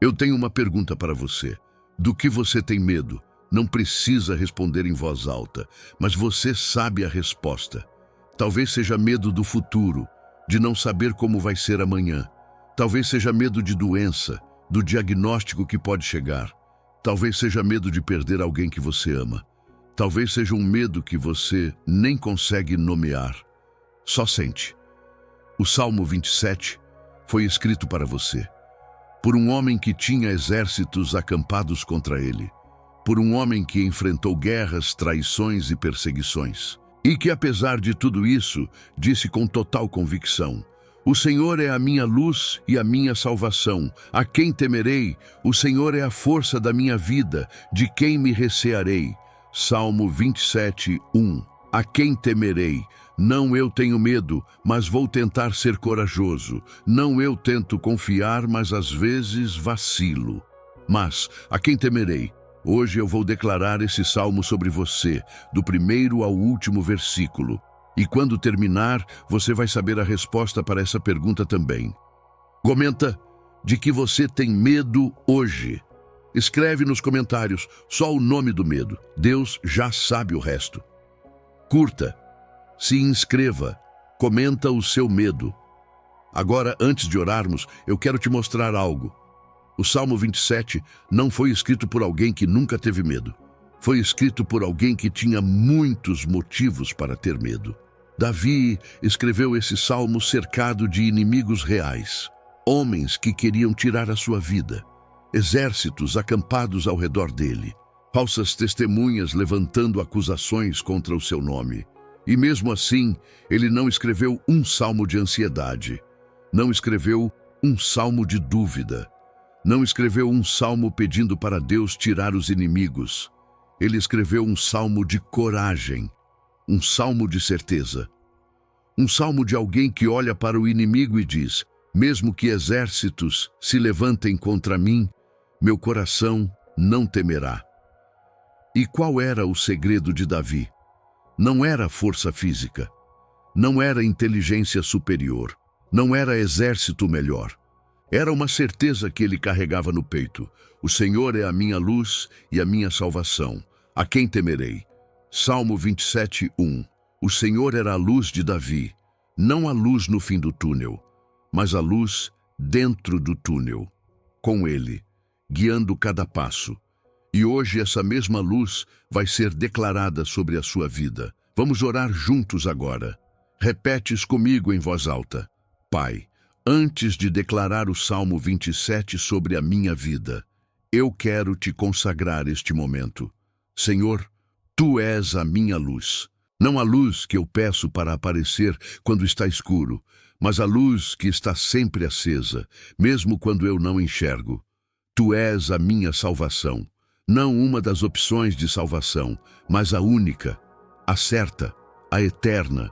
Eu tenho uma pergunta para você. Do que você tem medo? Não precisa responder em voz alta, mas você sabe a resposta. Talvez seja medo do futuro, de não saber como vai ser amanhã. Talvez seja medo de doença, do diagnóstico que pode chegar. Talvez seja medo de perder alguém que você ama. Talvez seja um medo que você nem consegue nomear. Só sente. O Salmo 27 foi escrito para você, por um homem que tinha exércitos acampados contra ele, por um homem que enfrentou guerras, traições e perseguições, e que, apesar de tudo isso, disse com total convicção: o Senhor é a minha luz e a minha salvação. A quem temerei? O Senhor é a força da minha vida. De quem me recearei? Salmo 27, 1. A quem temerei? Não eu tenho medo, mas vou tentar ser corajoso. Não eu tento confiar, mas às vezes vacilo. Mas a quem temerei? Hoje eu vou declarar esse salmo sobre você, do primeiro ao último versículo. E quando terminar, você vai saber a resposta para essa pergunta também. Comenta de que você tem medo hoje. Escreve nos comentários só o nome do medo. Deus já sabe o resto. Curta, se inscreva, comenta o seu medo. Agora, antes de orarmos, eu quero te mostrar algo. O Salmo 27 não foi escrito por alguém que nunca teve medo. Foi escrito por alguém que tinha muitos motivos para ter medo. Davi escreveu esse salmo cercado de inimigos reais, homens que queriam tirar a sua vida, exércitos acampados ao redor dele, falsas testemunhas levantando acusações contra o seu nome. E mesmo assim, ele não escreveu um salmo de ansiedade, não escreveu um salmo de dúvida, não escreveu um salmo pedindo para Deus tirar os inimigos. Ele escreveu um salmo de coragem, um salmo de certeza. Um salmo de alguém que olha para o inimigo e diz: mesmo que exércitos se levantem contra mim, meu coração não temerá. E qual era o segredo de Davi? Não era força física, não era inteligência superior, não era exército melhor. Era uma certeza que ele carregava no peito: o Senhor é a minha luz e a minha salvação. A quem temerei? Salmo 27, 1. O Senhor era a luz de Davi, não a luz no fim do túnel, mas a luz dentro do túnel, com ele, guiando cada passo. E hoje essa mesma luz vai ser declarada sobre a sua vida. Vamos orar juntos agora. Repetes comigo em voz alta: Pai, antes de declarar o Salmo 27 sobre a minha vida, eu quero te consagrar este momento. Senhor, Tu és a minha luz. Não a luz que eu peço para aparecer quando está escuro, mas a luz que está sempre acesa, mesmo quando eu não enxergo. Tu és a minha salvação. Não uma das opções de salvação, mas a única, a certa, a eterna.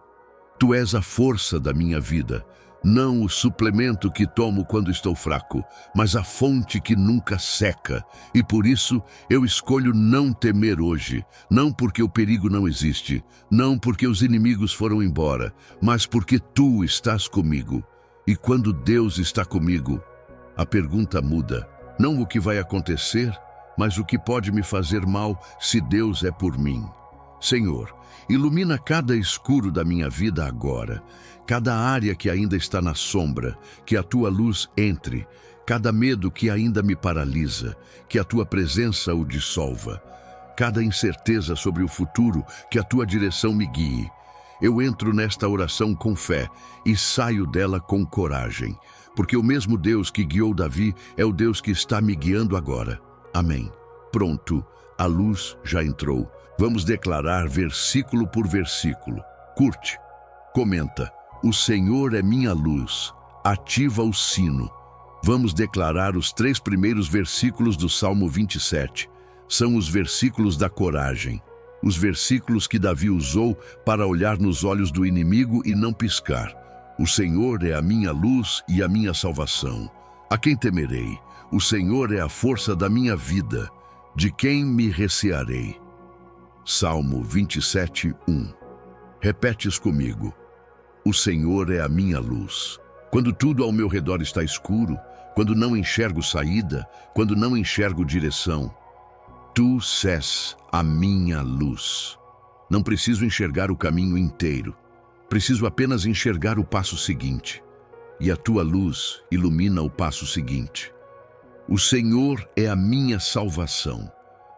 Tu és a força da minha vida, não o suplemento que tomo quando estou fraco, mas a fonte que nunca seca. E por isso eu escolho não temer hoje, não porque o perigo não existe, não porque os inimigos foram embora, mas porque Tu estás comigo. E quando Deus está comigo, a pergunta muda. Não o que vai acontecer, mas o que pode me fazer mal se Deus é por mim. Senhor, ilumina cada escuro da minha vida agora, cada área que ainda está na sombra, que a Tua luz entre, cada medo que ainda me paralisa, que a Tua presença o dissolva, cada incerteza sobre o futuro, que a Tua direção me guie. Eu entro nesta oração com fé e saio dela com coragem, porque o mesmo Deus que guiou Davi é o Deus que está me guiando agora. Amém. Pronto, a luz já entrou. Vamos declarar versículo por versículo. Curte, comenta. O Senhor é minha luz. Ativa o sino. Vamos declarar os 3 primeiros versículos do Salmo 27. São os versículos da coragem. Os versículos que Davi usou para olhar nos olhos do inimigo e não piscar. O Senhor é a minha luz e a minha salvação. A quem temerei? O Senhor é a força da minha vida. De quem me recearei? Salmo 27, 1. Repetes comigo. O Senhor é a minha luz. Quando tudo ao meu redor está escuro, quando não enxergo saída, quando não enxergo direção. Tu és a minha luz. Não preciso enxergar o caminho inteiro. Preciso apenas enxergar o passo seguinte. E a tua luz ilumina o passo seguinte. O Senhor é a minha salvação.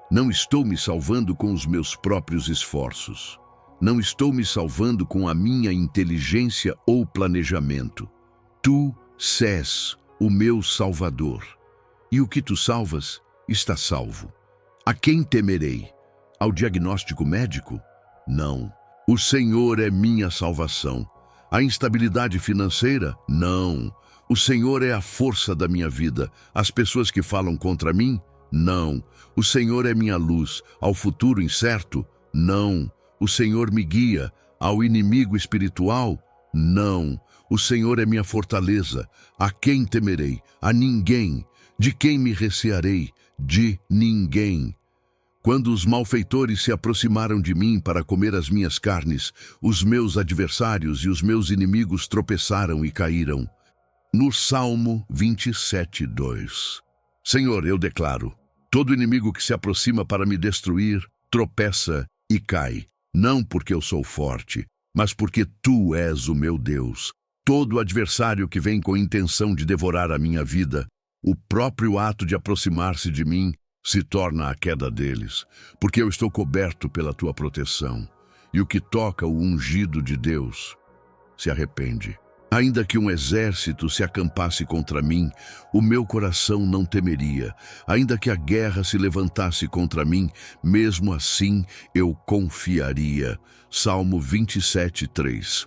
Não estou me salvando com os meus próprios esforços. Não estou me salvando com a minha inteligência ou planejamento. Tu és o meu Salvador. E o que tu salvas está salvo. A quem temerei? Ao diagnóstico médico? Não. O Senhor é minha salvação. A instabilidade financeira? Não. O Senhor é a força da minha vida. As pessoas que falam contra mim? Não. O Senhor é minha luz. Ao futuro incerto? Não. O Senhor me guia. Ao inimigo espiritual? Não. O Senhor é minha fortaleza. A quem temerei? A ninguém. De quem me recearei? De ninguém. Quando os malfeitores se aproximaram de mim para comer as minhas carnes, os meus adversários e os meus inimigos tropeçaram e caíram. No Salmo 27:2. Senhor, eu declaro, todo inimigo que se aproxima para me destruir, tropeça e cai. Não porque eu sou forte, mas porque tu és o meu Deus. Todo adversário que vem com intenção de devorar a minha vida, o próprio ato de aproximar-se de mim, se torna a queda deles, porque eu estou coberto pela tua proteção. E o que toca o ungido de Deus se arrepende. Ainda que um exército se acampasse contra mim, o meu coração não temeria. Ainda que a guerra se levantasse contra mim, mesmo assim eu confiaria. Salmo 27:3.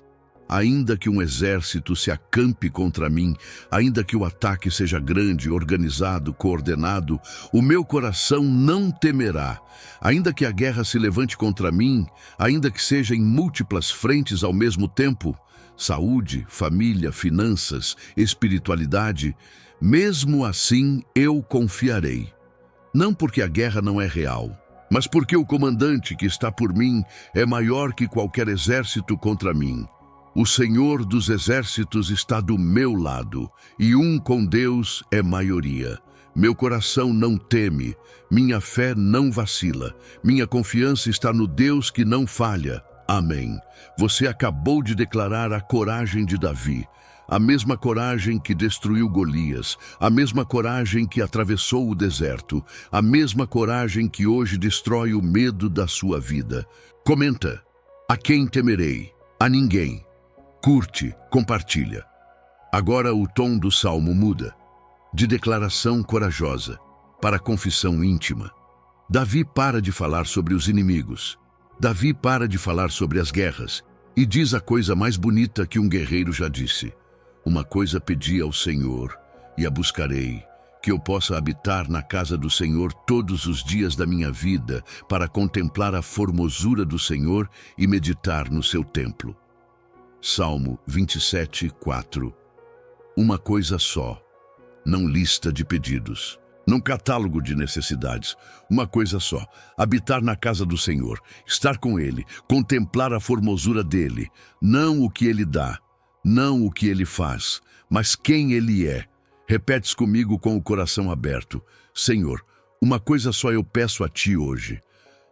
Ainda que um exército se acampe contra mim, ainda que o ataque seja grande, organizado, coordenado, o meu coração não temerá. Ainda que a guerra se levante contra mim, ainda que seja em múltiplas frentes ao mesmo tempo, saúde, família, finanças, espiritualidade, mesmo assim eu confiarei. Não porque a guerra não é real, mas porque o comandante que está por mim é maior que qualquer exército contra mim. O Senhor dos exércitos está do meu lado, e com Deus é maioria. Meu coração não teme, minha fé não vacila, minha confiança está no Deus que não falha. Amém. Você acabou de declarar a coragem de Davi, a mesma coragem que destruiu Golias, a mesma coragem que atravessou o deserto, a mesma coragem que hoje destrói o medo da sua vida. Comenta: a quem temerei? A ninguém. Curte, compartilha. Agora o tom do salmo muda, de declaração corajosa para confissão íntima. Davi para de falar sobre os inimigos. Davi para de falar sobre as guerras e diz a coisa mais bonita que um guerreiro já disse. Uma coisa pedi ao Senhor e a buscarei, que eu possa habitar na casa do Senhor todos os dias da minha vida, para contemplar a formosura do Senhor e meditar no seu templo. Salmo 27:4. Uma coisa só, não lista de pedidos, não catálogo de necessidades, uma coisa só: habitar na casa do Senhor, estar com Ele, contemplar a formosura dEle, não o que Ele dá, não o que Ele faz, mas quem Ele é. Repetes comigo com o coração aberto: Senhor, uma coisa só eu peço a Ti hoje.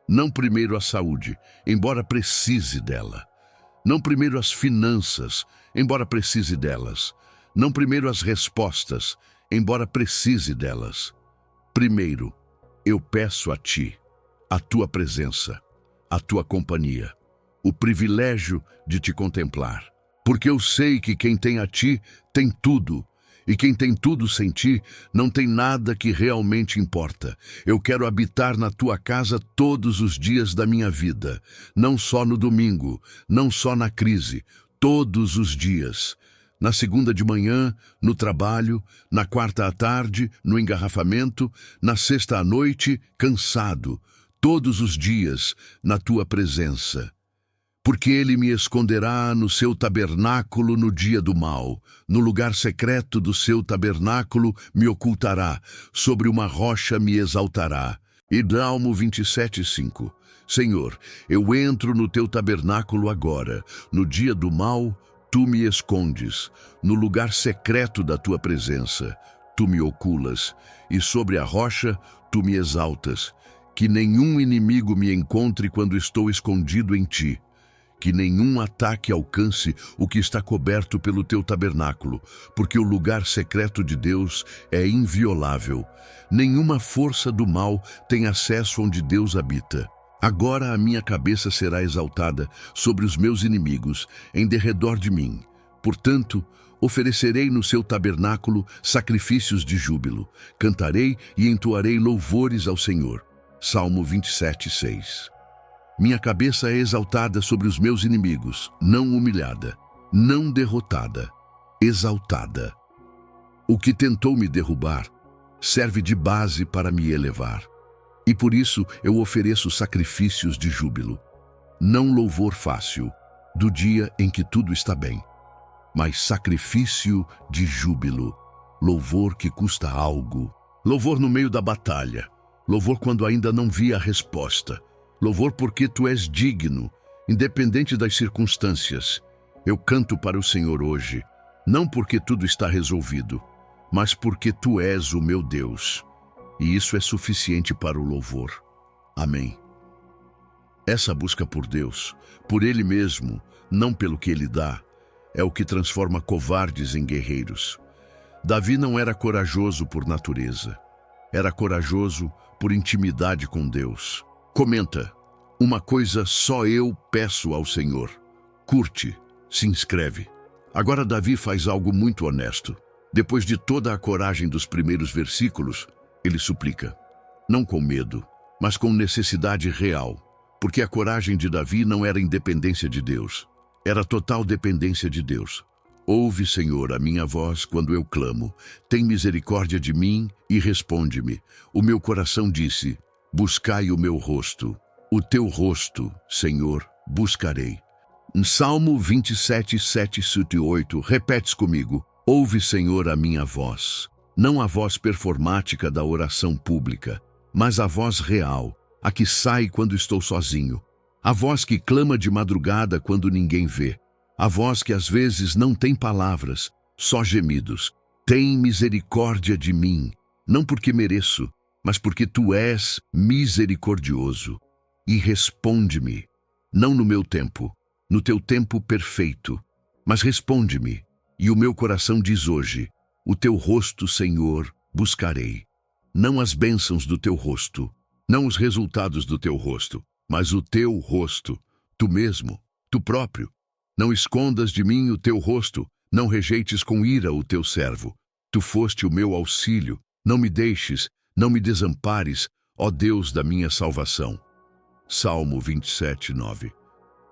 Não primeiro a saúde, embora precise dela. Não primeiro as finanças, embora precise delas. Não primeiro as respostas, embora precise delas. Primeiro, eu peço a Ti, a Tua presença, a Tua companhia, o privilégio de Te contemplar. Porque eu sei que quem tem a Ti tem tudo, e quem tem tudo sem Ti não tem nada que realmente importa. Eu quero habitar na Tua casa todos os dias da minha vida, não só no domingo, não só na crise, todos os dias. Na segunda de manhã, no trabalho, na quarta à tarde, no engarrafamento, na sexta à noite, cansado, todos os dias na Tua presença. Porque Ele me esconderá no seu tabernáculo no dia do mal, no lugar secreto do seu tabernáculo me ocultará, sobre uma rocha me exaltará. E Salmo 27:5. Senhor, eu entro no teu tabernáculo agora, no dia do mal, tu me escondes, no lugar secreto da tua presença. tu me oculas, e sobre a rocha tu me exaltas. Que nenhum inimigo me encontre quando estou escondido em ti. Que nenhum ataque alcance o que está coberto pelo teu tabernáculo, porque o lugar secreto de Deus é inviolável. Nenhuma força do mal tem acesso onde Deus habita. Agora a minha cabeça será exaltada sobre os meus inimigos, em derredor de mim. Portanto, oferecerei no seu tabernáculo sacrifícios de júbilo. Cantarei e entoarei louvores ao Senhor. Salmo 27:6. Minha cabeça é exaltada sobre os meus inimigos, não humilhada, não derrotada, exaltada. O que tentou me derrubar serve de base para me elevar. E por isso eu ofereço sacrifícios de júbilo. Não louvor fácil, do dia em que tudo está bem, mas sacrifício de júbilo, louvor que custa algo. Louvor no meio da batalha, louvor quando ainda não vi a resposta. Louvor porque tu és digno, independente das circunstâncias. Eu canto para o Senhor hoje, não porque tudo está resolvido, mas porque tu és o meu Deus. E isso é suficiente para o louvor. Amém. Essa busca por Deus, por Ele mesmo, não pelo que Ele dá, é o que transforma covardes em guerreiros. Davi não era corajoso por natureza. Era corajoso por intimidade com Deus. Comenta: uma coisa só eu peço ao Senhor. Curte, se inscreve. Agora Davi faz algo muito honesto. Depois de toda a coragem dos primeiros versículos, ele suplica. Não com medo, mas com necessidade real. Porque a coragem de Davi não era independência de Deus. Era total dependência de Deus. Ouve, Senhor, a minha voz quando eu clamo. Tem misericórdia de mim e responde-me. O meu coração disse: buscai o meu rosto. O teu rosto, Senhor, buscarei. Em Salmo 27, 7 e 8, repetes comigo. Ouve, Senhor, a minha voz. Não a voz performática da oração pública, mas a voz real, a que sai quando estou sozinho. A voz que clama de madrugada quando ninguém vê. A voz que às vezes não tem palavras, só gemidos. Tem misericórdia de mim, não porque mereço, mas porque tu és misericordioso. E responde-me, não no meu tempo, no teu tempo perfeito, mas responde-me. E o meu coração diz hoje: o teu rosto, Senhor, buscarei. Não as bênçãos do teu rosto, não os resultados do teu rosto, mas o teu rosto, tu mesmo, tu próprio. Não escondas de mim o teu rosto, não rejeites com ira o teu servo. Tu foste o meu auxílio, não me deixes, não me desampares, ó Deus da minha salvação. Salmo 27, 9.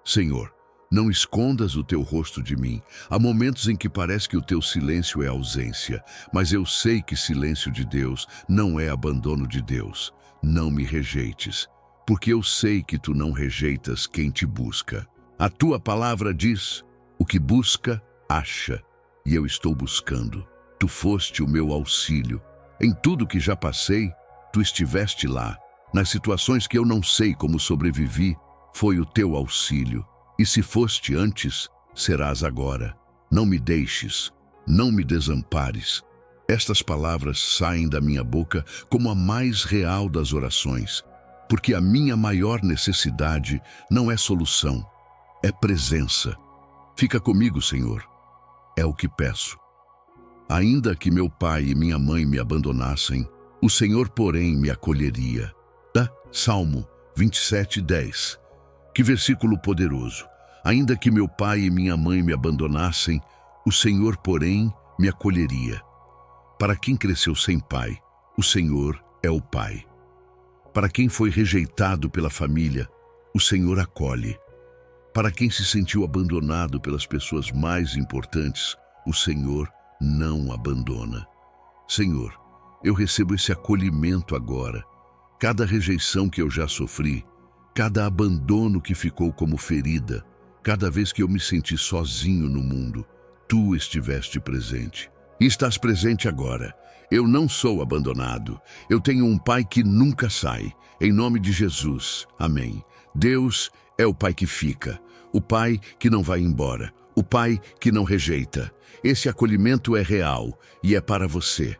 Senhor, não escondas o teu rosto de mim. Há momentos em que parece que o teu silêncio é ausência, mas eu sei que silêncio de Deus não é abandono de Deus. Não me rejeites, porque eu sei que tu não rejeitas quem te busca. A tua palavra diz: o que busca, acha, e eu estou buscando. Tu foste o meu auxílio. Em tudo que já passei, tu estiveste lá. Nas situações que eu não sei como sobrevivi, foi o teu auxílio. E se foste antes, serás agora. Não me deixes, não me desampares. Estas palavras saem da minha boca como a mais real das orações, porque a minha maior necessidade não é solução, é presença. Fica comigo, Senhor. É o que peço. Ainda que meu pai e minha mãe me abandonassem, o Senhor, porém, me acolheria. Salmo 27, 10. Que versículo poderoso. Ainda que meu pai e minha mãe me abandonassem, o Senhor, porém, me acolheria. Para quem cresceu sem pai, o Senhor é o pai. Para quem foi rejeitado pela família, o Senhor acolhe. Para quem se sentiu abandonado pelas pessoas mais importantes, o Senhor não abandona. Senhor, eu recebo esse acolhimento agora. Cada rejeição que eu já sofri, cada abandono que ficou como ferida, cada vez que eu me senti sozinho no mundo, tu estiveste presente. E estás presente agora. Eu não sou abandonado. Eu tenho um pai que nunca sai. Em nome de Jesus. Amém. Deus é o pai que fica, o pai que não vai embora, o pai que não rejeita. Esse acolhimento é real e é para você.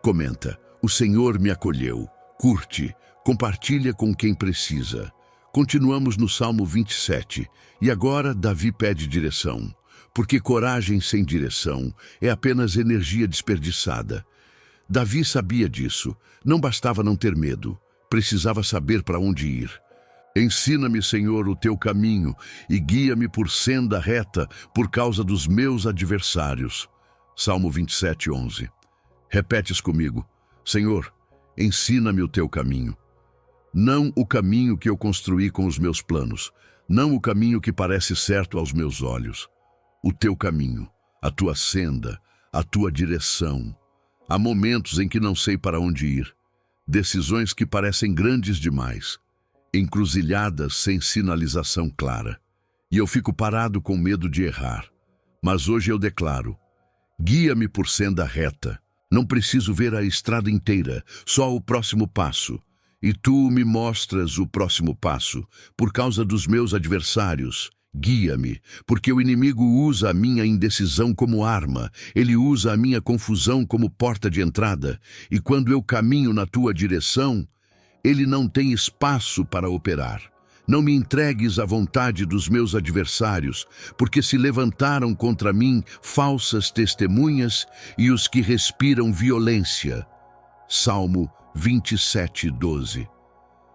Comenta: o Senhor me acolheu. Curte, compartilha com quem precisa. Continuamos no Salmo 27, e agora Davi pede direção, porque coragem sem direção é apenas energia desperdiçada. Davi sabia disso, não bastava não ter medo, precisava saber para onde ir. Ensina-me, Senhor, o teu caminho e guia-me por senda reta por causa dos meus adversários. Salmo 27, 11. Repetes comigo: Senhor, ensina-me o teu caminho. Não o caminho que eu construí com os meus planos, não o caminho que parece certo aos meus olhos. O teu caminho, a tua senda, a tua direção. Há momentos em que não sei para onde ir, decisões que parecem grandes demais, encruzilhadas sem sinalização clara. E eu fico parado com medo de errar. Mas hoje eu declaro: guia-me por senda reta. Não preciso ver a estrada inteira, só o próximo passo. E tu me mostras o próximo passo, por causa dos meus adversários. Guia-me, porque o inimigo usa a minha indecisão como arma, ele usa a minha confusão como porta de entrada, e quando eu caminho na tua direção, ele não tem espaço para operar. Não me entregues à vontade dos meus adversários, porque se levantaram contra mim falsas testemunhas e os que respiram violência. Salmo 27, 12.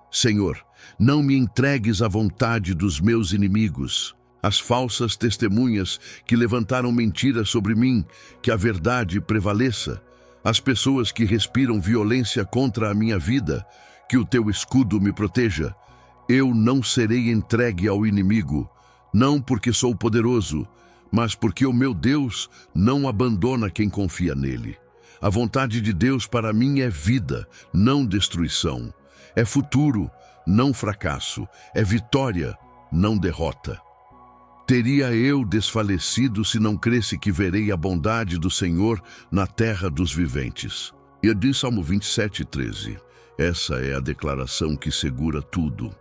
Senhor, não me entregues à vontade dos meus inimigos, as falsas testemunhas que levantaram mentiras sobre mim, que a verdade prevaleça, as pessoas que respiram violência contra a minha vida, que o teu escudo me proteja. Eu não serei entregue ao inimigo, não porque sou poderoso, mas porque o meu Deus não abandona quem confia nele. A vontade de Deus para mim é vida, não destruição. É futuro, não fracasso. É vitória, não derrota. Teria eu desfalecido se não cresse que verei a bondade do Senhor na terra dos viventes. E diz Salmo 27, 13. Essa é a declaração que segura tudo.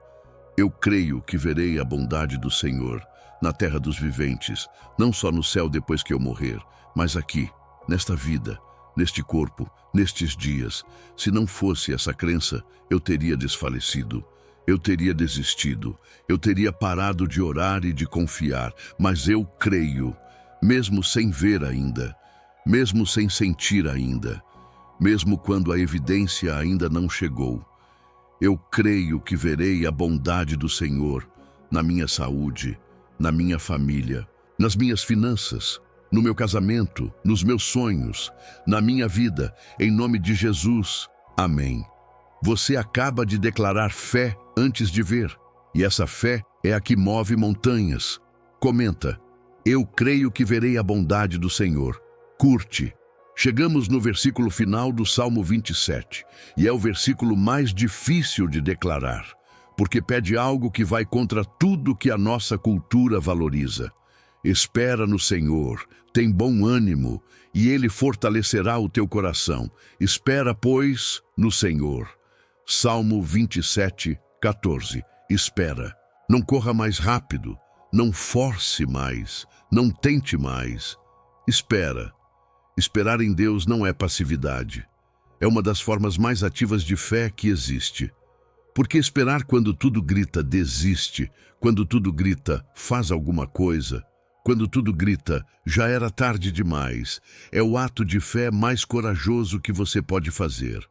Eu creio que verei a bondade do Senhor na terra dos viventes, não só no céu depois que eu morrer, mas aqui, nesta vida, neste corpo, nestes dias. Se não fosse essa crença, eu teria desfalecido, eu teria desistido, eu teria parado de orar e de confiar, mas eu creio, mesmo sem ver ainda, mesmo sem sentir ainda, mesmo quando a evidência ainda não chegou. Eu creio que verei a bondade do Senhor na minha saúde, na minha família, nas minhas finanças, no meu casamento, nos meus sonhos, na minha vida, em nome de Jesus. Amém. Você acaba de declarar fé antes de ver, e essa fé é a que move montanhas. Comenta: eu creio que verei a bondade do Senhor. Curte. Chegamos no versículo final do Salmo 27, e é o versículo mais difícil de declarar, porque pede algo que vai contra tudo que a nossa cultura valoriza. Espera no Senhor, tem bom ânimo, e Ele fortalecerá o teu coração. Espera, pois, no Senhor. Salmo 27, 14. Espera. Não corra mais rápido, não force mais, não tente mais. Espera. Esperar em Deus não é passividade. É uma das formas mais ativas de fé que existe. Porque esperar quando tudo grita desiste, quando tudo grita faz alguma coisa, quando tudo grita já era tarde demais, é o ato de fé mais corajoso que você pode fazer.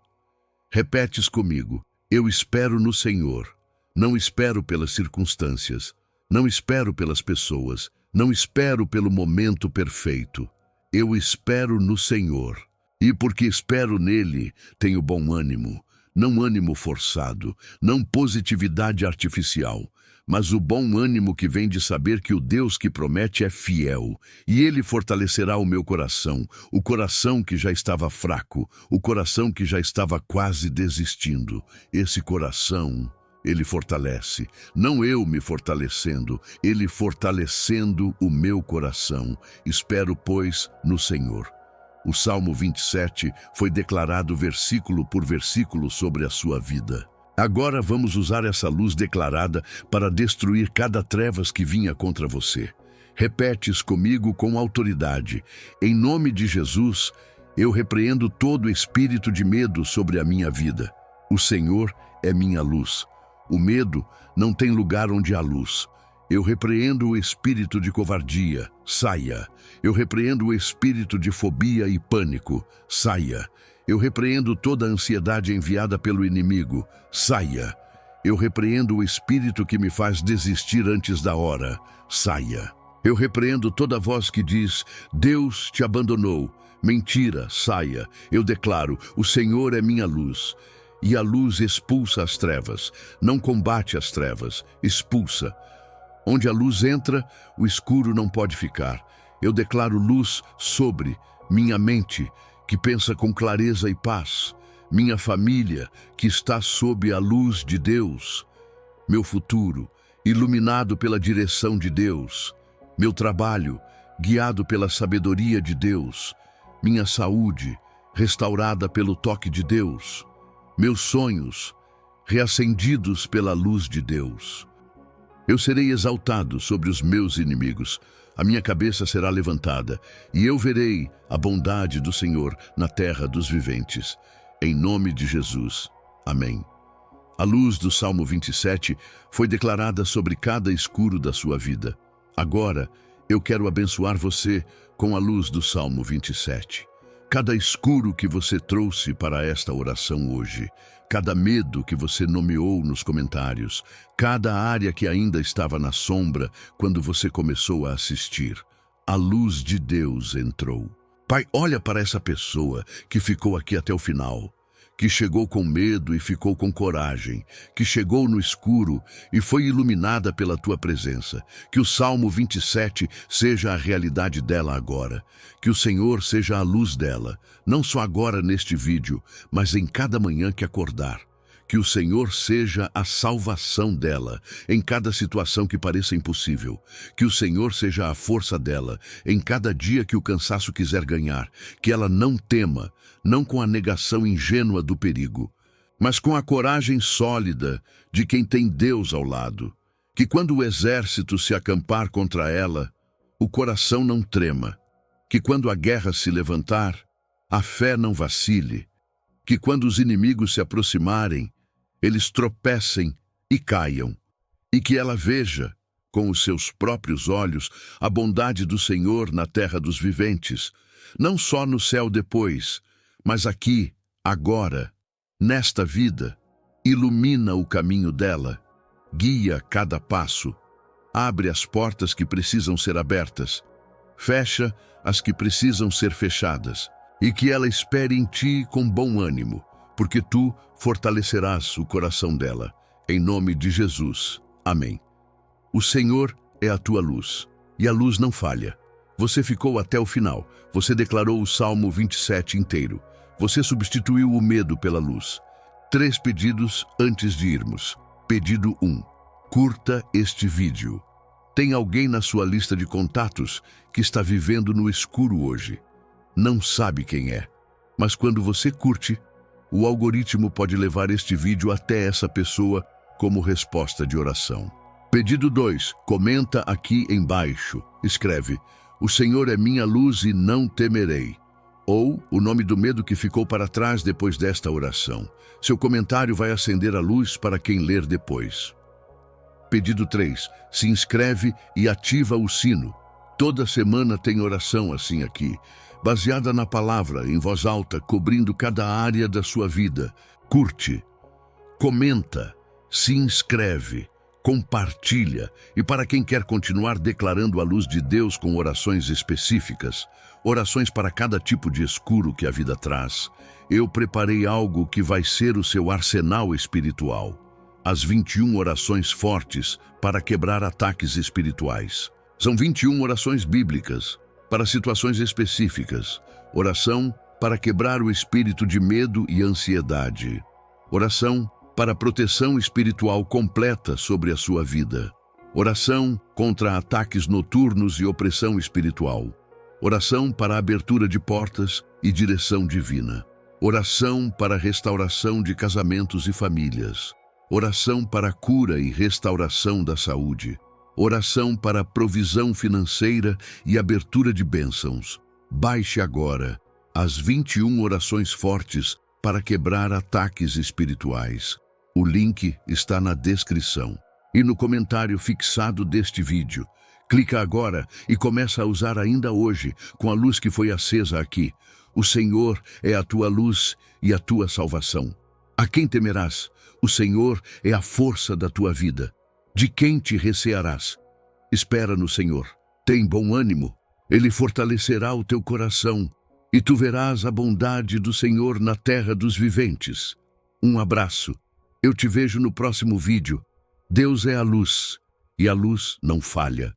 Repetes comigo: eu espero no Senhor. Não espero pelas circunstâncias, não espero pelas pessoas, não espero pelo momento perfeito. Eu espero no Senhor, e porque espero nele, tenho bom ânimo, não ânimo forçado, não positividade artificial, mas o bom ânimo que vem de saber que o Deus que promete é fiel, e ele fortalecerá o meu coração, o coração que já estava fraco, o coração que já estava quase desistindo. Esse coração ele fortalece, não eu me fortalecendo, ele fortalecendo o meu coração. Espero, pois, no Senhor. O Salmo 27 foi declarado versículo por versículo sobre a sua vida. Agora vamos usar essa luz declarada para destruir cada trevas que vinha contra você. Repetes comigo com autoridade: em nome de Jesus, Eu repreendo todo espírito de medo sobre a minha vida. O Senhor é minha luz. O medo não tem lugar onde há luz. Eu repreendo o espírito de covardia. Saia. Eu repreendo o espírito de fobia e pânico. Saia. Eu repreendo toda a ansiedade enviada pelo inimigo. Saia. Eu repreendo o espírito que me faz desistir antes da hora. Saia. Eu repreendo toda voz que diz: Deus te abandonou. Mentira, saia. Eu declaro: o Senhor é minha luz. E a luz expulsa as trevas. Não combate as trevas, expulsa. Onde a luz entra, o escuro não pode ficar. Eu declaro luz sobre minha mente, que pensa com clareza e paz. Minha família, que está sob a luz de Deus. Meu futuro, iluminado pela direção de Deus. Meu trabalho, guiado pela sabedoria de Deus. Minha saúde, restaurada pelo toque de Deus. Meus sonhos, reacendidos pela luz de Deus. Eu serei exaltado sobre os meus inimigos. A minha cabeça será levantada, e eu verei a bondade do Senhor na terra dos viventes. Em nome de Jesus. Amém. A luz do Salmo 27 foi declarada sobre cada escuro da sua vida. Agora, eu quero abençoar você com a luz do Salmo 27. Cada escuro que você trouxe para esta oração hoje, cada medo que você nomeou nos comentários, cada área que ainda estava na sombra quando você começou a assistir, a luz de Deus entrou. Pai, olha para essa pessoa que ficou aqui até o final, que chegou com medo e ficou com coragem, que chegou no escuro e foi iluminada pela tua presença. Que o Salmo 27 seja a realidade dela agora. Que o Senhor seja a luz dela, não só agora neste vídeo, mas em cada manhã que acordar. Que o Senhor seja a salvação dela em cada situação que pareça impossível. Que o Senhor seja a força dela em cada dia que o cansaço quiser ganhar. Que ela não tema, não com a negação ingênua do perigo, mas com a coragem sólida de quem tem Deus ao lado. Que quando o exército se acampar contra ela, o coração não trema. Que quando a guerra se levantar, a fé não vacile. Que quando os inimigos se aproximarem, eles tropecem e caiam. E que ela veja, com os seus próprios olhos, a bondade do Senhor na terra dos viventes, não só no céu depois, mas aqui, agora, nesta vida. Ilumina o caminho dela, guia cada passo, abre as portas que precisam ser abertas, fecha as que precisam ser fechadas, e que ela espere em ti com bom ânimo, porque tu fortalecerás o coração dela. Em nome de Jesus. Amém. O Senhor é a tua luz, e a luz não falha. Você ficou até o final. Você declarou o Salmo 27 inteiro. Você substituiu o medo pela luz. 3 pedidos antes de irmos. Pedido 1. Curta este vídeo. Tem alguém na sua lista de contatos que está vivendo no escuro hoje. Não sabe quem é, mas quando você curte, o algoritmo pode levar este vídeo até essa pessoa como resposta de oração. Pedido 2. Comenta aqui embaixo. Escreve: o Senhor é minha luz e não temerei. Ou o nome do medo que ficou para trás depois desta oração. Seu comentário vai acender a luz para quem ler depois. Pedido 3. Se inscreve e ativa o sino. Toda semana tem oração assim aqui, baseada na palavra, em voz alta, cobrindo cada área da sua vida. Curte, comenta, se inscreve, compartilha. E para quem quer continuar declarando a luz de Deus com orações específicas, orações para cada tipo de escuro que a vida traz, eu preparei algo que vai ser o seu arsenal espiritual. As 21 orações fortes para quebrar ataques espirituais. São 21 orações bíblicas para situações específicas. Oração para quebrar o espírito de medo e ansiedade. Oração para proteção espiritual completa sobre a sua vida. Oração contra ataques noturnos e opressão espiritual. Oração para abertura de portas e direção divina. Oração para restauração de casamentos e famílias. Oração para cura e restauração da saúde. Oração para provisão financeira e abertura de bênçãos. Baixe agora as 21 orações fortes para quebrar ataques espirituais. O link está na descrição e no comentário fixado deste vídeo. Clica agora e começa a usar ainda hoje, com a luz que foi acesa aqui. O Senhor é a tua luz e a tua salvação. A quem temerás? O Senhor é a força da tua vida. De quem te recearás? Espera no Senhor. Tem bom ânimo. Ele fortalecerá o teu coração e tu verás a bondade do Senhor na terra dos viventes. Um abraço. Eu te vejo no próximo vídeo. Deus é a luz e a luz não falha.